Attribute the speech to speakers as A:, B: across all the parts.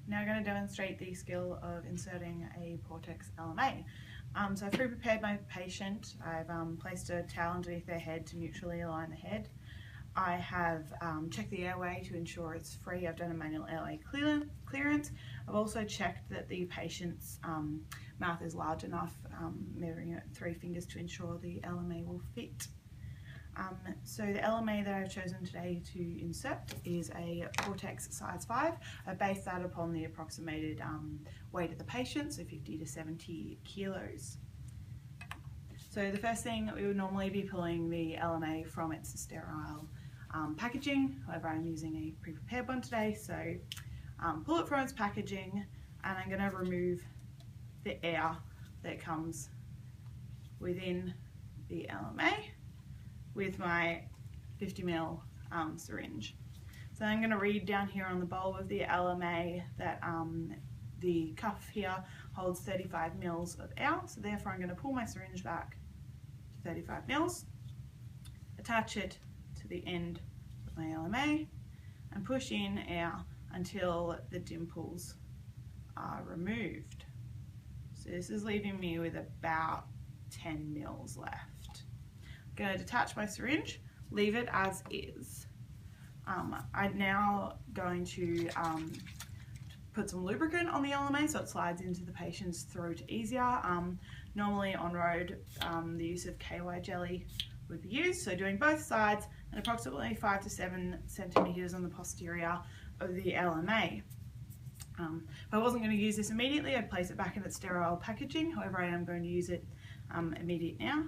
A: Now I'm going to demonstrate the skill of inserting a Portex LMA. So I've pre-prepared my patient. I've placed a towel underneath their head to neutrally align the head. I have checked the airway to ensure it's free. I've done a manual airway clearance. I've also checked that the patient's mouth is large enough, measuring it 3 fingers to ensure the LMA will fit. So the LMA that I've chosen today to insert is a Portex size 5. I based that upon the approximated weight of the patient, so 50 to 70 kilos. So the first thing, we would normally be pulling the LMA from its sterile packaging. However, I'm using a pre-prepared one today, so pull it from its packaging, and I'm going to remove the air that comes within the LMA with my 50ml syringe. So I'm going to read down here on the bulb of the LMA that the cuff here holds 35 mils of air, so therefore I'm going to pull my syringe back to 35 mils, attach it to the end of my LMA and push in air until the dimples are removed. So this is leaving me with about 10 mils left. I'm going to detach my syringe, leave it as is. I'm now going to put some lubricant on the LMA so it slides into the patient's throat easier. Normally on road, the use of KY jelly would be used, so doing both sides and approximately 5 to 7 centimeters on the posterior of the LMA. If I wasn't going to use this immediately, I'd place it back in its sterile packaging. However, I am going to use it immediate now.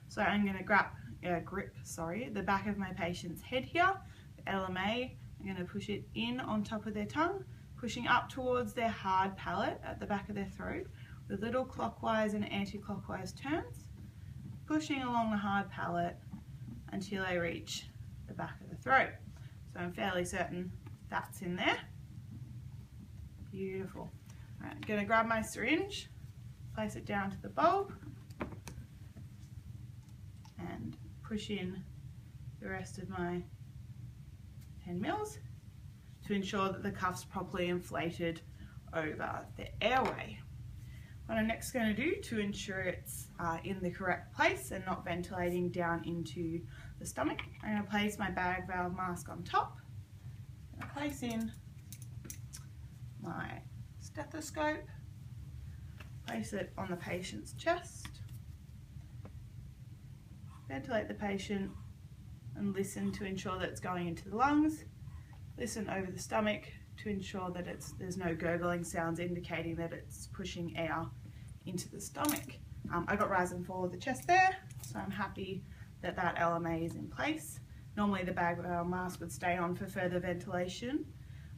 A: So I'm going to grip the back of my patient's head here, the LMA. I'm going to push it in on top of their tongue, pushing up towards their hard palate at the back of their throat with little clockwise and anti-clockwise turns, pushing along the hard palate until I reach the back of the throat. So I'm fairly certain that's in there. Beautiful. All right, I'm going to grab my syringe, place it down to the bulb, and push in the rest of my 10 mils to ensure that the cuff's properly inflated over the airway. What I'm next going to do to ensure it's in the correct place and not ventilating down into the stomach, I'm going to place my bag valve mask on top. I'm going to place in my stethoscope, place it on the patient's chest, ventilate the patient and listen to ensure that it's going into the lungs. Listen over the stomach to ensure that there's no gurgling sounds indicating that it's pushing air into the stomach. I got rise and fall of the chest there, so I'm happy that that LMA is in place. Normally the bag mask would stay on for further ventilation.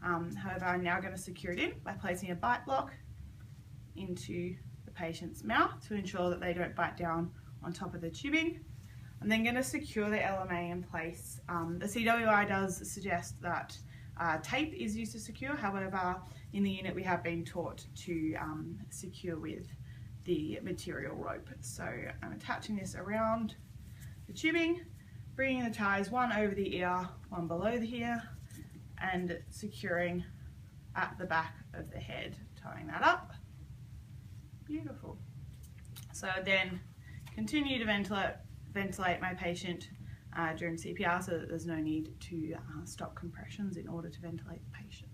A: However, I'm now going to secure it in by placing a bite block into the patient's mouth to ensure that they don't bite down on top of the tubing. I'm then going to secure the LMA in place. The CWI does suggest that tape is used to secure. However, in the unit we have been taught to secure with the material rope. So I'm attaching this around the tubing, bringing the ties one over the ear, one below the ear, and securing at the back of the head, tying that up. Beautiful. So then continue to ventilate my patient during CPR so that there's no need to stop compressions in order to ventilate the patient.